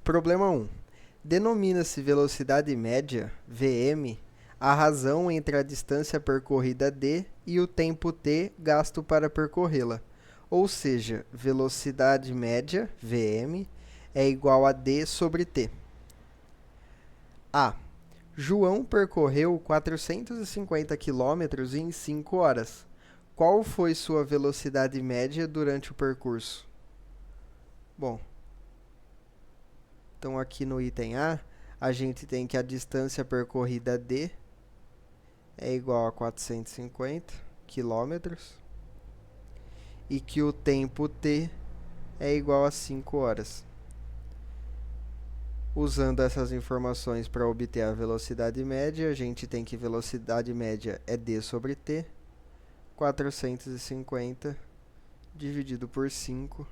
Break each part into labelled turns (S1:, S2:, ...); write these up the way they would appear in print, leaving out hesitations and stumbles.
S1: Problema 1. Denomina-se velocidade média, Vm, a razão entre a distância percorrida d e o tempo t gasto para percorrê-la. Ou seja, velocidade média, Vm, é igual a d sobre t. A. João percorreu 450 km em 5 horas. Qual foi sua velocidade média durante o percurso? Bom, então aqui no item a gente tem que a distância percorrida d é igual a 450 km e que o tempo t é igual a 5 horas. Usando essas informações para obter a velocidade média, a gente tem que velocidade média é d sobre t, 450 dividido por 5,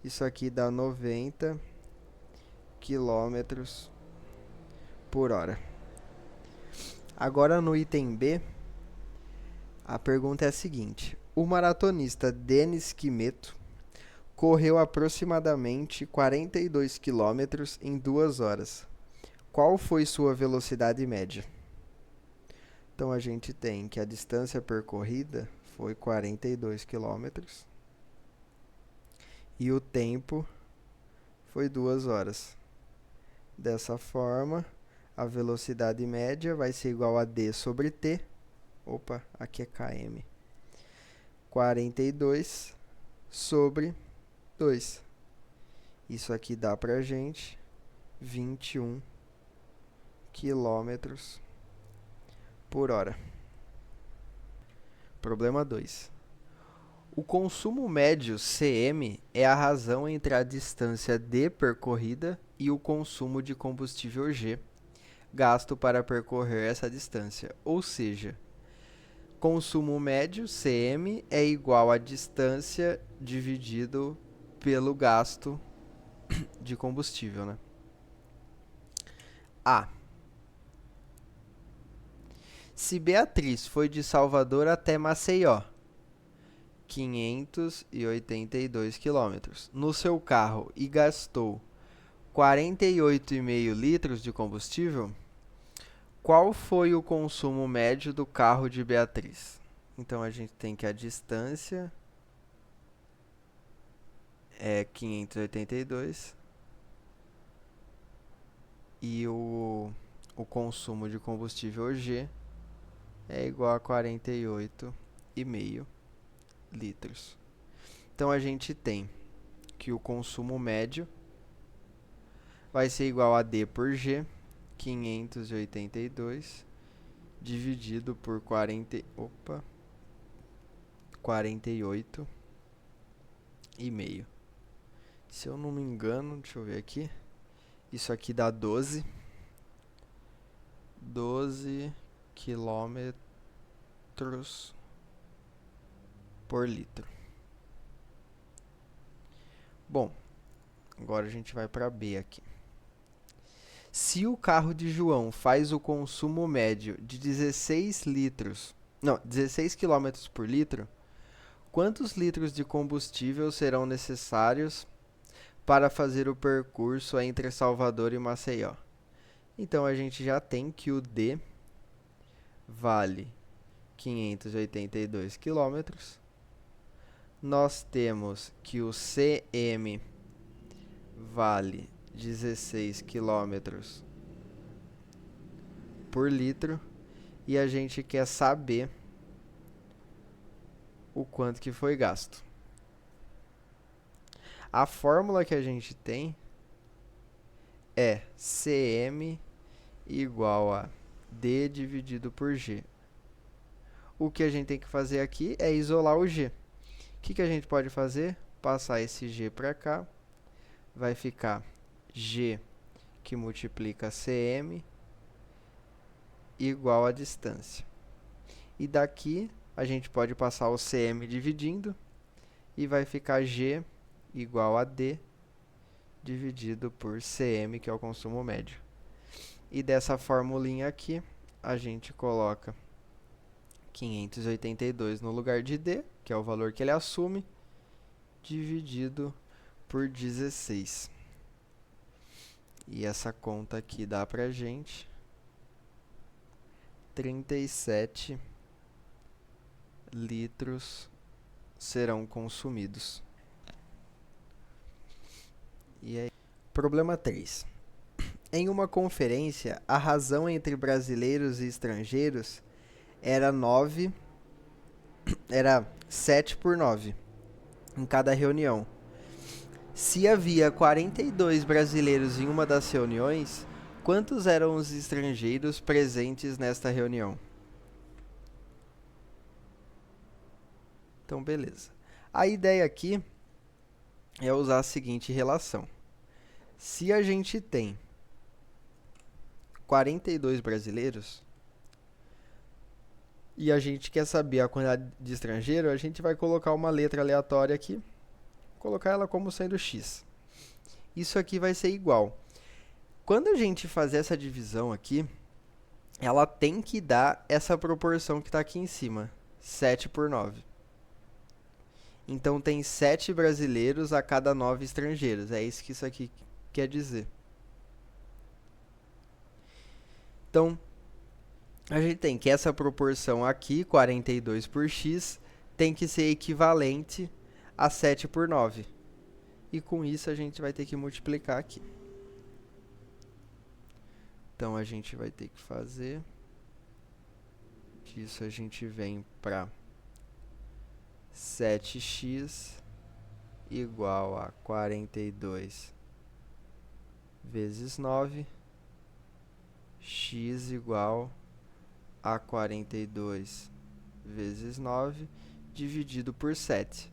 S1: isso aqui dá 90 km por hora. Agora no item B, a pergunta é a seguinte: o maratonista Denis Kimeto correu aproximadamente 42 km em 2 horas. Qual foi sua velocidade média? Então a gente tem que a distância percorrida foi 42 km e o tempo foi 2 horas. Dessa forma, a velocidade média vai ser igual a d sobre t. Opa, aqui é km. 42 sobre 2. Isso aqui dá pra gente 21 km por hora. Problema 2. O consumo médio Cm é a razão entre a distância d percorrida e o consumo de combustível G gasto para percorrer essa distância. Ou seja, consumo médio Cm é igual a distância dividido pelo gasto de combustível, né? A. Se Beatriz foi de Salvador até Maceió, 582 quilômetros, no seu carro e gastou 48,5 litros de combustível, qual foi o consumo médio do carro de Beatriz? Então a gente tem que a distância é 582 e o consumo de combustível G é igual a 48,5 litros. Então a gente tem que o consumo médio vai ser igual a D por G, 582 dividido por 48,5. Se eu não me engano, deixa eu ver aqui. Isso aqui dá 12 quilômetros por litro. Bom, agora a gente vai para B aqui. Se o carro de João faz o consumo médio de 16 km por litro, quantos litros de combustível serão necessários para fazer o percurso entre Salvador e Maceió? Então a gente já tem que o D vale 582 km. Nós temos que o Cm vale 16 km por litro e a gente quer saber o quanto que foi gasto. A fórmula que a gente tem é Cm igual a D dividido por G. O que a gente tem que fazer aqui é isolar o G. O que a gente pode fazer? Passar esse G para cá. Vai ficar G que multiplica Cm igual a distância. E daqui a gente pode passar o Cm dividindo e vai ficar G igual a D dividido por Cm, que é o consumo médio. E dessa formulinha aqui, a gente coloca 582 no lugar de D, que é o valor que ele assume, dividido por 16. E essa conta aqui dá pra gente 37 litros serão consumidos. E aí, problema 3. Em uma conferência, a razão entre brasileiros e estrangeiros era 7 por 9 em cada reunião. Se havia 42 brasileiros em uma das reuniões, quantos eram os estrangeiros presentes nesta reunião? Então, beleza. A ideia aqui é usar a seguinte relação. Se a gente tem 42 brasileiros e a gente quer saber a quantidade de estrangeiro, a gente vai colocar uma letra aleatória aqui, colocar ela como sendo x. Isso aqui vai ser igual. Quando a gente fazer essa divisão aqui, ela tem que dar essa proporção que está aqui em cima, 7 por 9. Então, tem 7 brasileiros a cada 9 estrangeiros. É isso que isso aqui quer dizer. Então, a gente tem que essa proporção aqui, 42 por x, tem que ser equivalente a 7 por 9. E com isso, a gente vai ter que multiplicar aqui. Então, a gente vai ter que fazer... Disso, a gente vem para 7x igual a 42 vezes 9, x igual a 42 vezes 9, dividido por 7.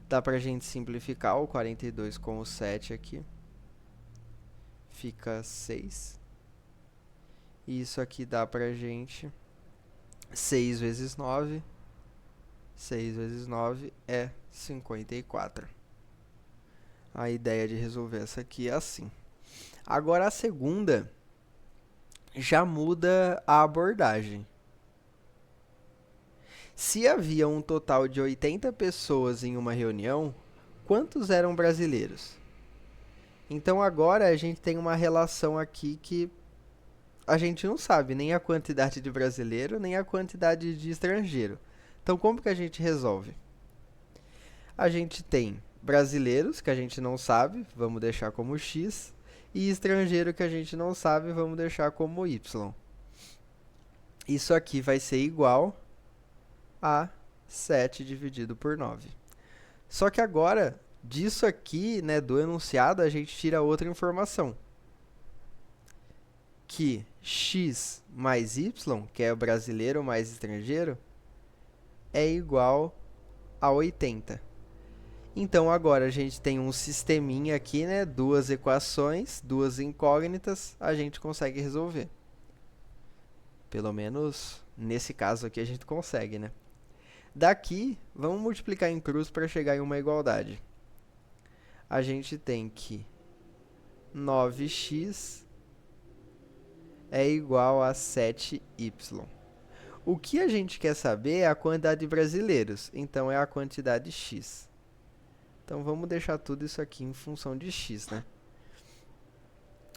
S1: Dá para a gente simplificar o 42 com o 7 aqui. Fica 6. E isso aqui dá para a gente 6 vezes 9. 6 vezes 9 é 54. A ideia de resolver essa aqui é assim. Agora, a segunda já muda a abordagem. Se havia um total de 80 pessoas em uma reunião, quantos eram brasileiros? Então, agora a gente tem uma relação aqui que a gente não sabe nem a quantidade de brasileiro, nem a quantidade de estrangeiro. Então, como que a gente resolve? A gente tem brasileiros, que a gente não sabe, vamos deixar como x, e estrangeiro, que a gente não sabe, vamos deixar como y. Isso aqui vai ser igual a 7 dividido por 9. Só que agora, disso aqui, né, do enunciado, a gente tira outra informação. Que x mais y, que é o brasileiro mais estrangeiro, é igual a 80. Então, agora a gente tem um sisteminha aqui, né? Duas equações, duas incógnitas, a gente consegue resolver. Pelo menos, nesse caso aqui, a gente consegue, né? Daqui, vamos multiplicar em cruz para chegar em uma igualdade. A gente tem que 9x é igual a 7y. O que a gente quer saber é a quantidade de brasileiros, então é a quantidade x. Então, vamos deixar tudo isso aqui em função de x, né?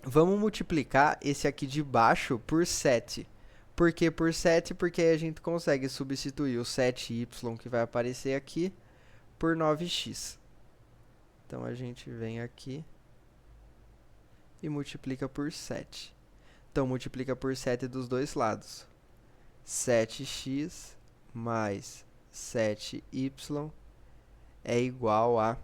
S1: Vamos multiplicar esse aqui de baixo por 7. Por que por 7? Porque aí a gente consegue substituir o 7y que vai aparecer aqui por 9x. Então, a gente vem aqui e multiplica por 7. Então, multiplica por 7 dos dois lados. 7x mais 7y é igual a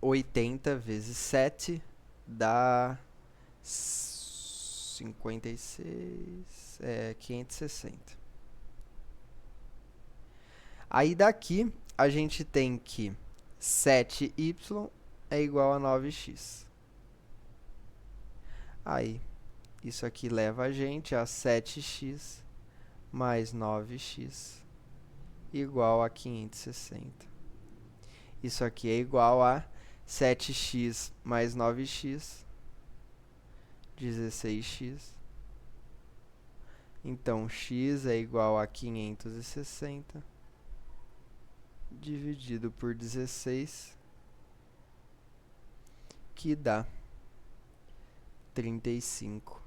S1: 80 vezes 7 dá 56, 560. Aí daqui a gente tem que 7y é igual a 9x. Aí isso aqui leva a gente a 7x mais 9x igual a 560. Isso aqui é igual a 7x mais 9x, 16x. Então, x é igual a 560 dividido por 16. que dá 35.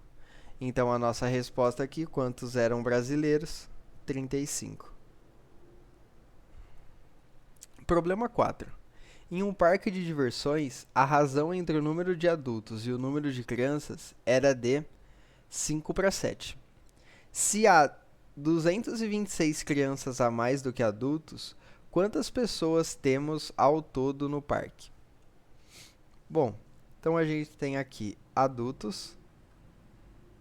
S1: Então, a nossa resposta aqui, quantos eram brasileiros? 35. Problema 4. Em um parque de diversões, a razão entre o número de adultos e o número de crianças era de 5 para 7. Se há 226 crianças a mais do que adultos, quantas pessoas temos ao todo no parque? Bom, então a gente tem aqui adultos,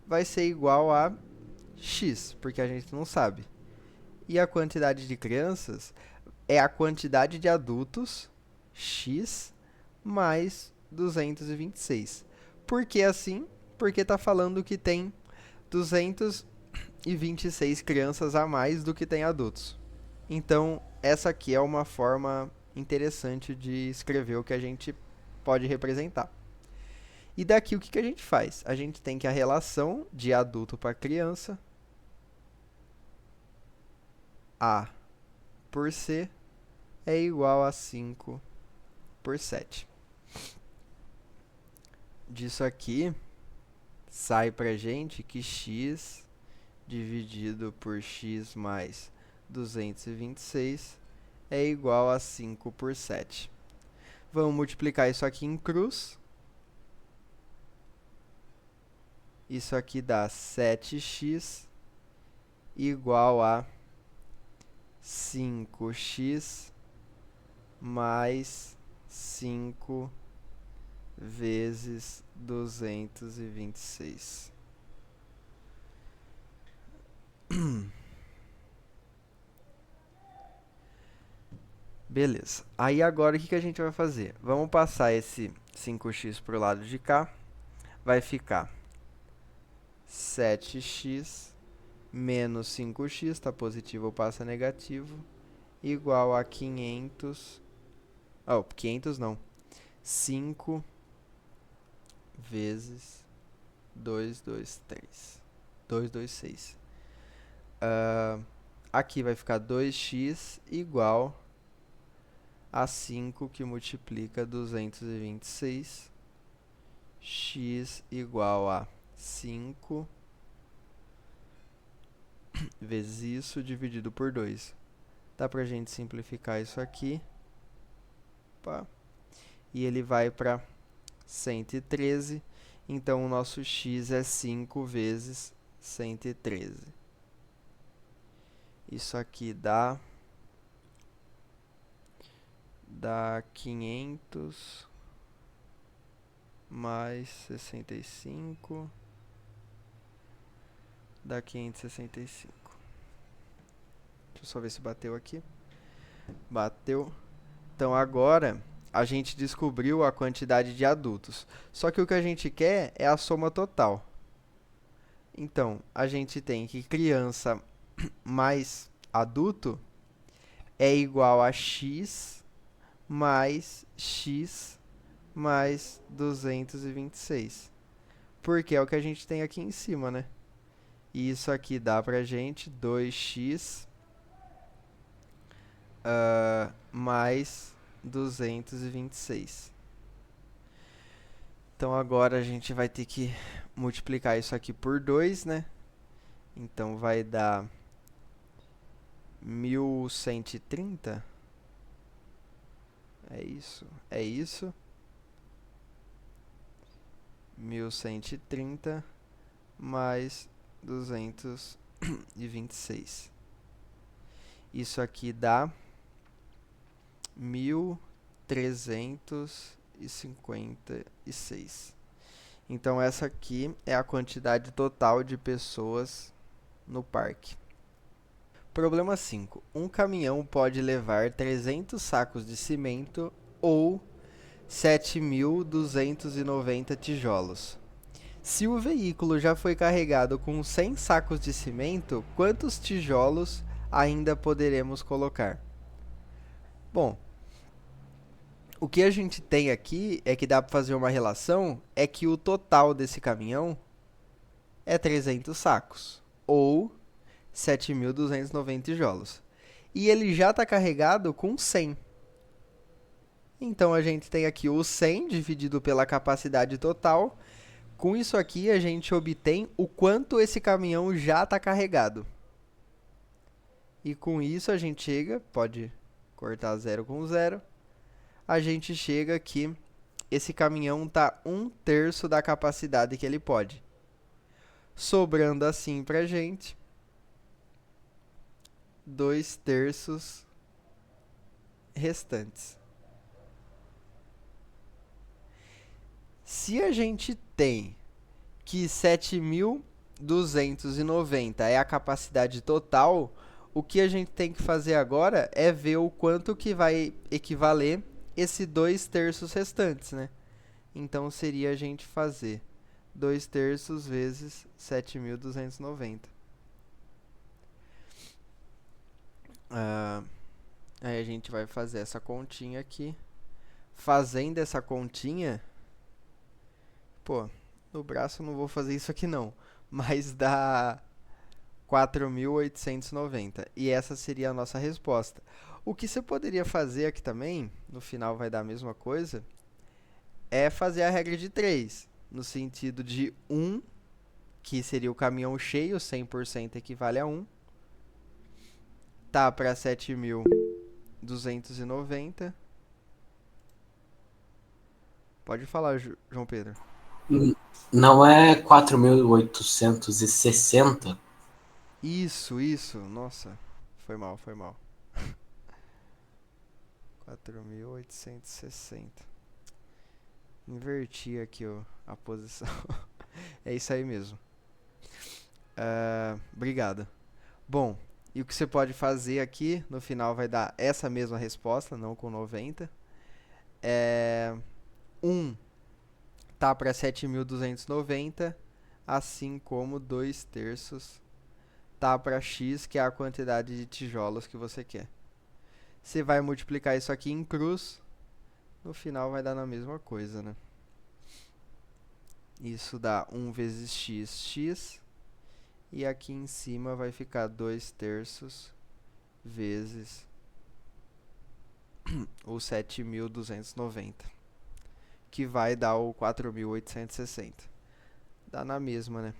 S1: vai ser igual a x, porque a gente não sabe. E a quantidade de crianças é a quantidade de adultos, x, mais 226. Por que assim? Porque está falando que tem 226 crianças a mais do que tem adultos. Então, essa aqui é uma forma interessante de escrever o que a gente pode representar. E daqui o que a gente faz? A gente tem que a relação de adulto para criança, A por C, é igual a 5 por 7. Disso aqui, sai pra gente que x dividido por x mais 226 é igual a 5 por 7. Vamos multiplicar isso aqui em cruz. Isso aqui dá 7x igual a 5x mais 5 vezes 226. Beleza. Aí agora o que a gente vai fazer? Vamos passar esse 5x para o lado de cá. Vai ficar 7x menos 5x, está positivo ou passa negativo, igual a 500... 500 não. 5 vezes 226. Aqui vai ficar 2x igual a 5 que multiplica 226. X igual a 5 vezes isso dividido por 2. Dá pra gente simplificar isso aqui. Opa. E ele vai para 113. Então, o nosso x é 5 vezes 113. Isso aqui dá 500 mais 65. Dá 565. Deixa eu só ver se bateu aqui. Bateu. Então, agora, a gente descobriu a quantidade de adultos. Só que o que a gente quer é a soma total. Então, a gente tem que criança mais adulto é igual a x mais 226. Porque é o que a gente tem aqui em cima, né? E isso aqui dá pra gente 2x mais 226. Então, agora a gente vai ter que multiplicar isso aqui por 2, né? Então, vai dar 1130. É isso. 1130 mais 226. Isso aqui dá 1356. Então, essa aqui é a quantidade total de pessoas no parque. Problema 5. Um caminhão pode levar 300 sacos de cimento ou 7.290 tijolos. Se o veículo já foi carregado com 100 sacos de cimento, quantos tijolos ainda poderemos colocar? Bom, o que a gente tem aqui é que dá para fazer uma relação, é que o total desse caminhão é 300 sacos, ou 7.290 tijolos. E ele já está carregado com 100. Então a gente tem aqui o 100 dividido pela capacidade total. Com isso aqui a gente obtém o quanto esse caminhão já está carregado. E com isso a gente chega, pode cortar 0 com 0, a gente chega que esse caminhão está 1/3 da capacidade que ele pode. Sobrando assim pra gente 2/3 restantes. Se a gente tem que 7.290 é a capacidade total, o que a gente tem que fazer agora é ver o quanto que vai equivaler esse 2/3 restantes, né? Então seria a gente fazer 2/3 vezes 7.290. Aí a gente vai fazer essa continha aqui. Fazendo essa continha, pô, no braço eu não vou fazer isso aqui não, mas dá 4.890. E essa seria a nossa resposta. O que você poderia fazer aqui também, no final vai dar a mesma coisa, é fazer a regra de 3, no sentido de 1, que seria o caminhão cheio, 100% equivale a 1, tá para 7.290. Pode falar, João Pedro.
S2: Não é 4.860?
S1: Isso. Nossa, foi mal. 4.860. Inverti aqui a posição. É isso aí mesmo. Obrigado. Bom, e o que você pode fazer aqui, no final vai dar essa mesma resposta, não com 90. 1 tá para 7.290, assim como 2/3 tá para x, que é a quantidade de tijolos que você quer. Você vai multiplicar isso aqui em cruz, no final vai dar na mesma coisa, né? Isso dá 1 vezes x, e aqui em cima vai ficar 2/3 vezes o 7.290, que vai dar o 4.860. Dá na mesma, né?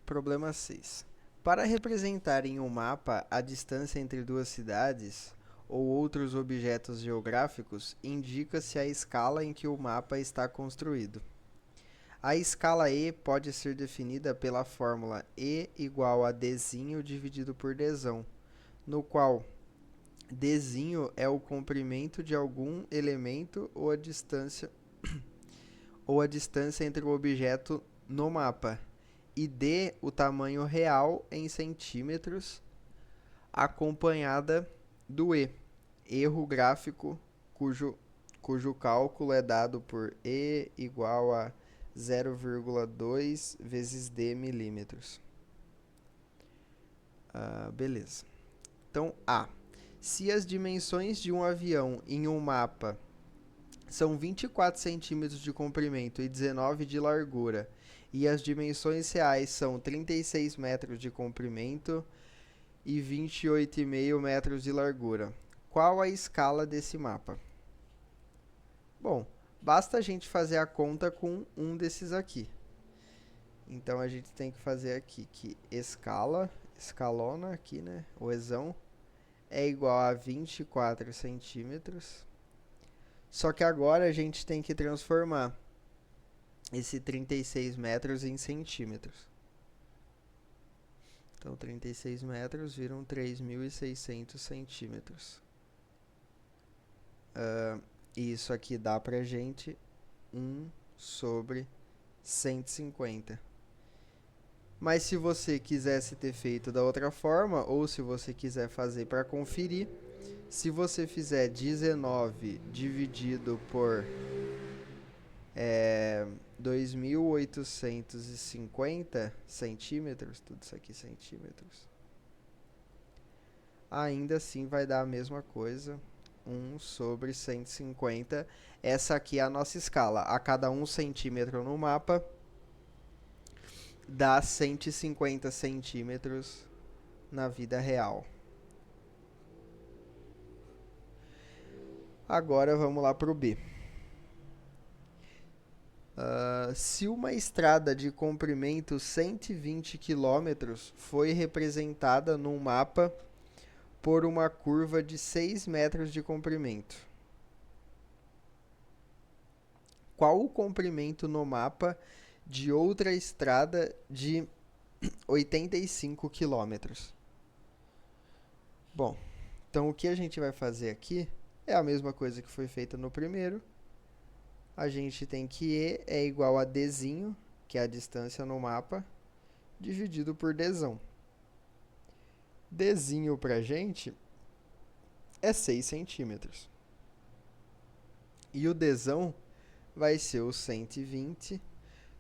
S1: Problema 6. Para representar em um mapa a distância entre duas cidades ou outros objetos geográficos, indica-se a escala em que o mapa está construído. A escala E pode ser definida pela fórmula E igual a Dzinho dividido por Dzão, no qual Dzinho é o comprimento de algum elemento ou a distância entre o objeto no mapa, e D o tamanho real em centímetros, acompanhada do E, erro gráfico cujo cálculo é dado por E igual a 0,2 vezes D milímetros. Beleza. Então, A. Se as dimensões de um avião em um mapa são 24 centímetros de comprimento e 19 de largura, e as dimensões reais são 36 metros de comprimento e 28,5 metros de largura, qual a escala desse mapa? Bom, basta a gente fazer a conta com um desses aqui. Então a gente tem que fazer aqui que escalona aqui, né? O esão é igual a 24 centímetros. Só que agora a gente tem que transformar esse 36 metros em centímetros. Então 36 metros viram 3.600 centímetros. Isso aqui dá pra gente 1/150. Mas se você quisesse ter feito da outra forma, ou se você quiser fazer para conferir, se você fizer 19 dividido por 2.850 centímetros, tudo isso aqui centímetros, ainda assim vai dar a mesma coisa, 1/150. Essa aqui é a nossa escala. A cada 1 centímetro no mapa, dá 150 centímetros na vida real. Agora vamos lá para o B. Se uma estrada de comprimento 120 quilômetros foi representada num mapa por uma curva de 6 metros de comprimento, qual o comprimento no mapa de outra estrada de 85 quilômetros? Bom, então o que a gente vai fazer aqui é a mesma coisa que foi feita no primeiro. A gente tem que E é igual a Dzinho, que é a distância no mapa, dividido por Dzão. Dzinho pra gente é 6 centímetros. E o Dzão vai ser o 120,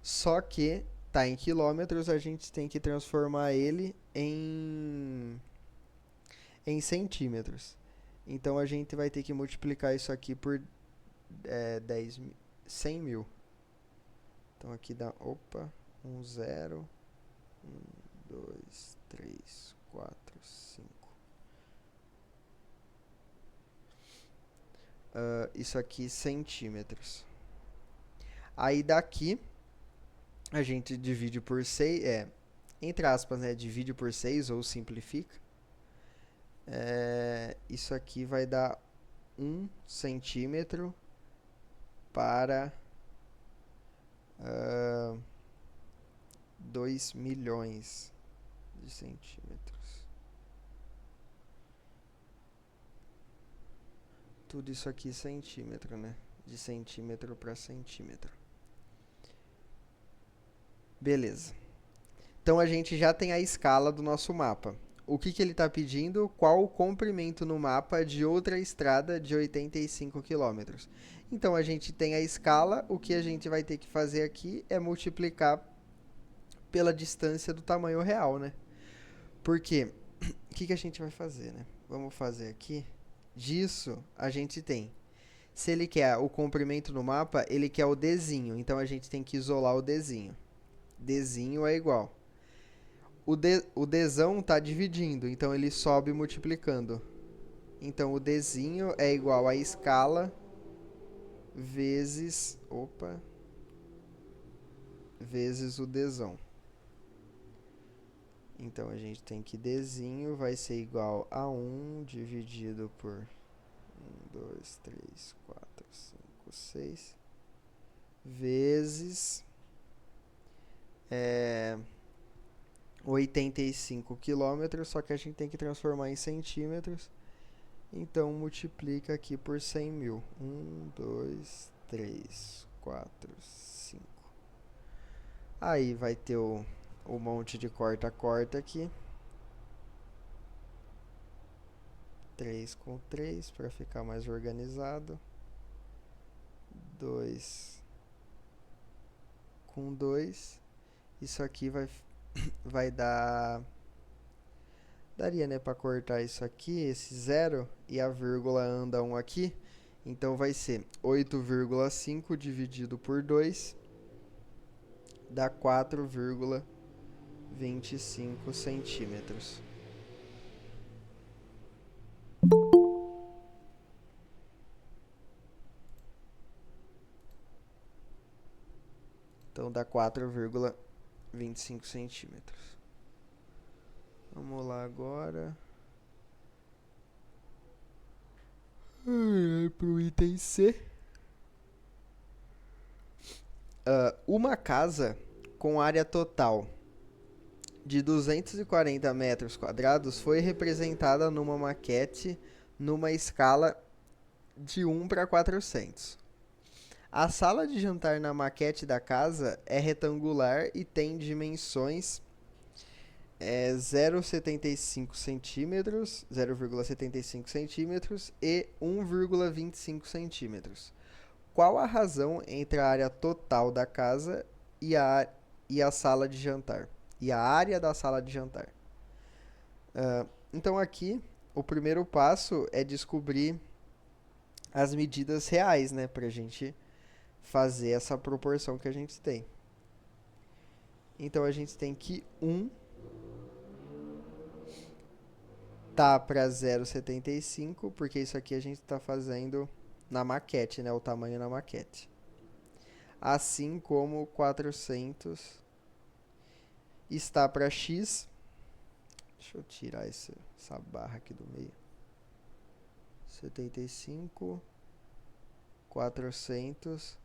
S1: só que tá em quilômetros, a gente tem que transformar ele em centímetros. Então a gente vai ter que multiplicar isso aqui por 100 mil. Então aqui dá, 0, 2, 3, 4, 5. Isso aqui centímetros. Aí daqui a gente divide por 6, entre aspas, né, divide por 6 ou simplifica. Isso aqui vai dar 1 centímetro para 2 milhões de centímetros. Tudo isso aqui centímetro, né? De centímetro para centímetro. Beleza. Então a gente já tem a escala do nosso mapa. O que ele está pedindo? Qual o comprimento no mapa de outra estrada de 85 quilômetros? Então a gente tem a escala, o que a gente vai ter que fazer aqui é multiplicar pela distância do tamanho real, né? Porque o que a gente vai fazer, né? Vamos fazer aqui. Disso a gente tem. Se ele quer o comprimento no mapa, ele quer o Dzinho. Então a gente tem que isolar o Dzinho. Dzinho é igual. O Dzão está dividindo, então ele sobe multiplicando. Então o Dzinho é igual a escala vezes o Dzão. Então a gente tem que Dzinho vai ser igual a 1 dividido por 1, 2, 3, 4, 5, 6 vezes 85 quilômetros, só que a gente tem que transformar em centímetros. Então multiplica aqui por 100 mil. 1, 2, 3, 4, 5. Aí vai ter o monte de corta-corta aqui. 3 com 3 para ficar mais organizado. 2 com 2. Isso aqui vai dar... Daria, né, para cortar isso aqui, esse 0, e a vírgula anda 1 aqui. Então vai ser 8,5 dividido por 2, dá 4,25 centímetros. Então dá 4,25 centímetros. Vamos lá agora. Para o item C. Uma casa com área total de 240 metros quadrados foi representada numa maquete numa escala de 1 para 400. A sala de jantar na maquete da casa é retangular e tem dimensões 0,75 centímetros, 0,75 centímetros e 1,25 centímetros. Qual a razão entre a área total da casa e a sala de jantar? E a área da sala de jantar? Então aqui, o primeiro passo é descobrir as medidas reais, né? Pra gente fazer essa proporção que a gente tem. Então a gente tem que 1 tá para 0,75, porque isso aqui a gente está fazendo na maquete, né? O tamanho na maquete. Assim como 400 está para x. Deixa eu tirar essa barra aqui do meio. 75, 400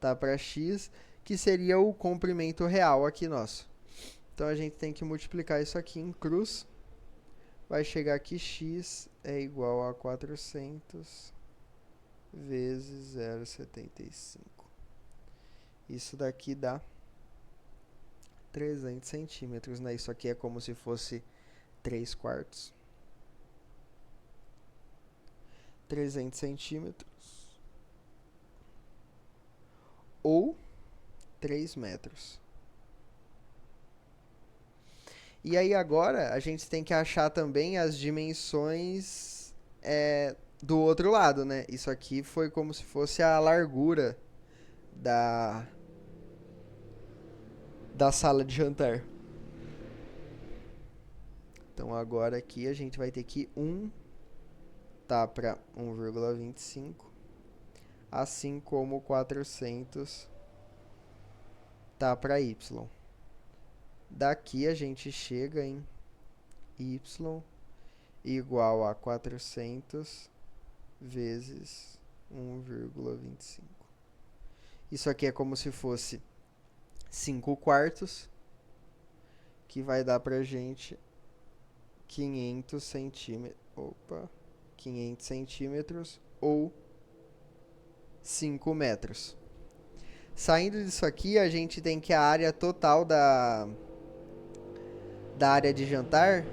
S1: tá para x, que seria o comprimento real aqui nosso. Então a gente tem que multiplicar isso aqui em cruz. Vai chegar que x é igual a 400 vezes 0,75. Isso daqui dá 300 centímetros, né? Isso aqui é como se fosse 3 quartos. 300 centímetros. Ou 3 metros. E aí agora a gente tem que achar também as dimensões do outro lado, né? Isso aqui foi como se fosse a largura da, da sala de jantar. Então agora aqui a gente vai ter que 1 tá para 1,25, assim como 400 tá para y. Daqui a gente chega em y igual a 400 vezes 1,25. Isso aqui é como se fosse 5 quartos, que vai dar pra gente 500 centímetros. 500 centímetros ou 5 metros. Saindo disso aqui, a gente tem que a área total da área de jantar.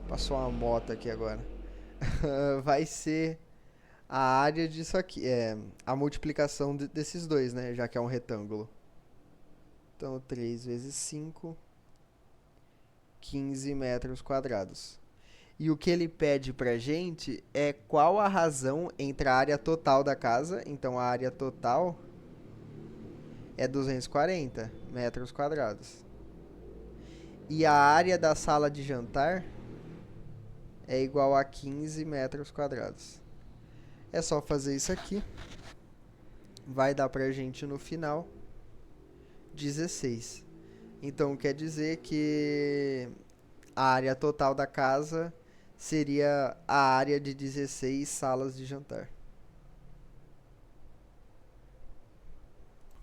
S1: Passou uma moto aqui agora. Vai ser a área disso aqui. A multiplicação desses dois, né? Já que é um retângulo. Então, 3 vezes 5, 15 metros quadrados. E o que ele pede pra gente é qual a razão entre a área total da casa. Então, a área total é 240 metros quadrados. E a área da sala de jantar é igual a 15 metros quadrados. É só fazer isso aqui. Vai dar pra gente no final 16. Então quer dizer que a área total da casa seria a área de 16 salas de jantar.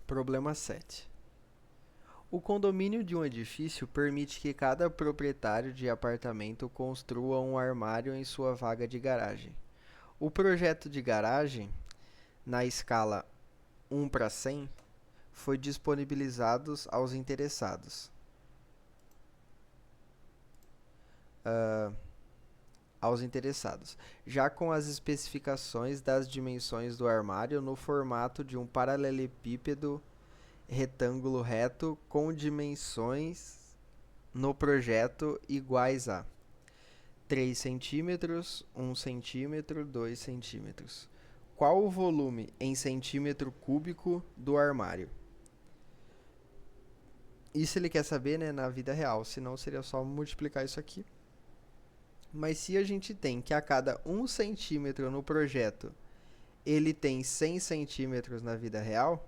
S1: Problema 7. O condomínio de um edifício permite que cada proprietário de apartamento construa um armário em sua vaga de garagem. O projeto de garagem, na escala 1 para 100, foi disponibilizado aos interessados. Já com as especificações das dimensões do armário no formato de um paralelepípedo retângulo reto com dimensões no projeto iguais a 3 centímetros, 1 centímetro, 2 centímetros. Qual o volume em centímetro cúbico do armário? Isso ele quer saber, né, na vida real, senão seria só multiplicar isso aqui. Mas se a gente tem que a cada 1 centímetro no projeto ele tem 100 centímetros na vida real,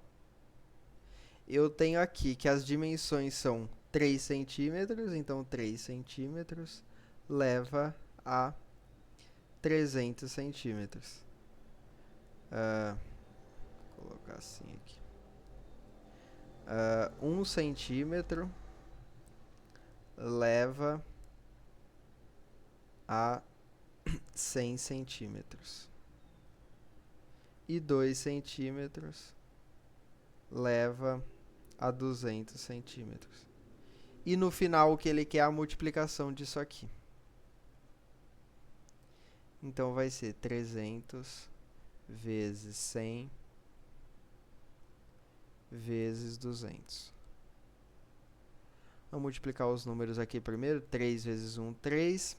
S1: eu tenho aqui que as dimensões são 3 centímetros, então 3 centímetros leva a 300 centímetros. Vou colocar assim aqui. 1 centímetro leva a 100 centímetros. E 2 centímetros leva a 200 centímetros. E no final o que ele quer é a multiplicação disso aqui. Então vai ser 300 vezes 100 vezes 200. Vamos multiplicar os números aqui primeiro. 3 vezes 1, 3.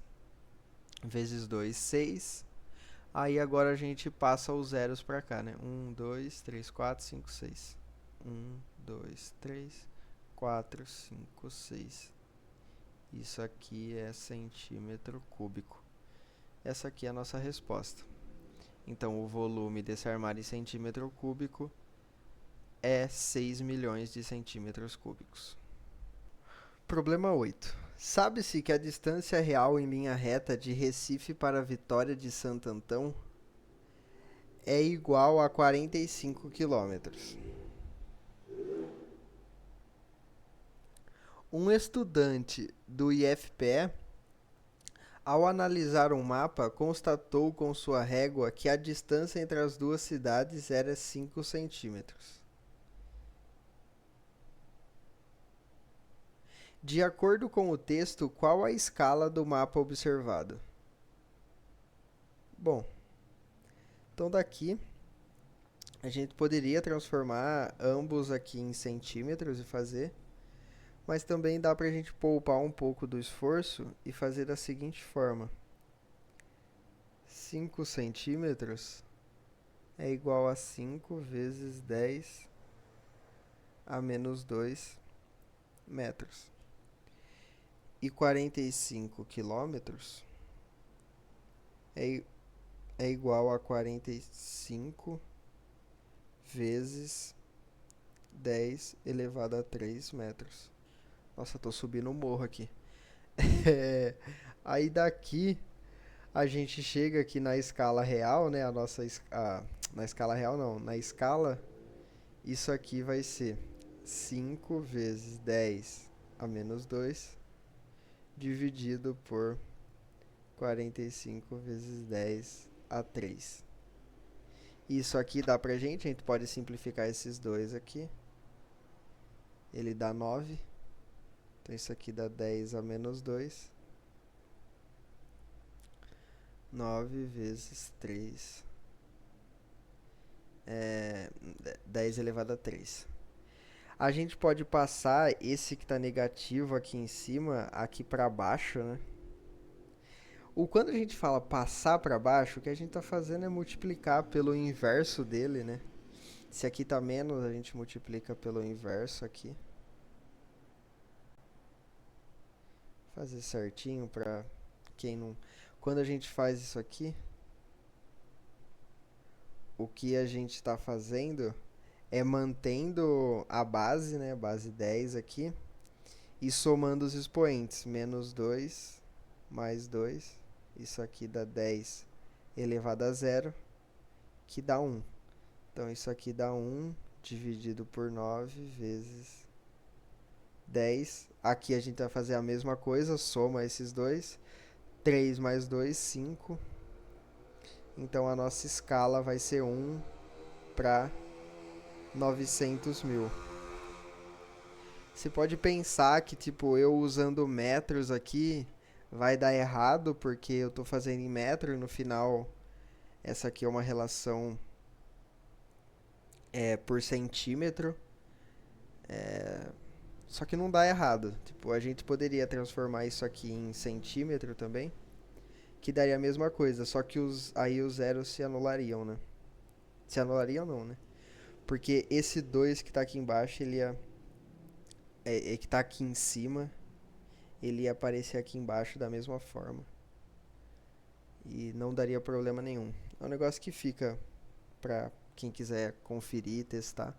S1: Vezes 2, 6. Aí agora a gente passa os zeros para cá, né? 1, 2, 3, 4, 5, 6. 1, 2, 3, 4, 5, 6. Isso aqui é centímetro cúbico. Essa aqui é a nossa resposta. Então o volume desse armário em centímetro cúbico é 6 milhões de centímetros cúbicos. Problema 8. Sabe-se que a distância real em linha reta de Recife para Vitória de Santo Antão é igual a 45 quilômetros. Um estudante do IFPE, ao analisar um mapa, constatou com sua régua que a distância entre as duas cidades era 5 centímetros. De acordo com o texto, qual a escala do mapa observado? Bom, então daqui a gente poderia transformar ambos aqui em centímetros e fazer, mas também dá para a gente poupar um pouco do esforço e fazer da seguinte forma: 5 centímetros é igual a 5 vezes 10 a menos 2 metros. E 45 quilômetros é igual a 45 vezes 10 elevado a 3 metros. Nossa, tô subindo um morro aqui. Aí daqui a gente chega aqui na escala real, né? Na escala real não, na escala, isso aqui vai ser 5 vezes 10 a menos 2 dividido por 45 vezes 10 a 3. Isso aqui dá pra gente, a gente pode simplificar esses dois aqui. Ele dá 9. Então isso aqui dá 10 a menos 2. 9 vezes 3 é 10 elevado a 3. A gente pode passar esse que está negativo aqui em cima, aqui para baixo, né? Quando a gente fala passar para baixo, o que a gente está fazendo é multiplicar pelo inverso dele, né? Se aqui está menos, a gente multiplica pelo inverso aqui. Fazer certinho para quem não... Quando a gente faz isso aqui, o que a gente está fazendo é mantendo a base, né? Base 10 aqui. E somando os expoentes. Menos 2 mais 2. Isso aqui dá 10 elevado a 0, que dá 1. Então isso aqui dá 1 dividido por 9 vezes 10. Aqui a gente vai fazer a mesma coisa, soma esses dois. 3 mais 2, 5. Então a nossa escala vai ser 1 para 900 mil. Você pode pensar que, tipo, eu usando metros aqui vai dar errado, porque eu tô fazendo em metro e no final essa aqui é uma relação por centímetro. Só que não dá errado. Tipo, a gente poderia transformar isso aqui em centímetro também, que daria a mesma coisa, só que aí os zeros se anulariam, né? Se anulariam não, né? Porque esse 2 que tá aqui embaixo, ele ia... que tá aqui em cima, ele ia aparecer aqui embaixo da mesma forma. E não daria problema nenhum. É um negócio que fica pra quem quiser conferir e testar.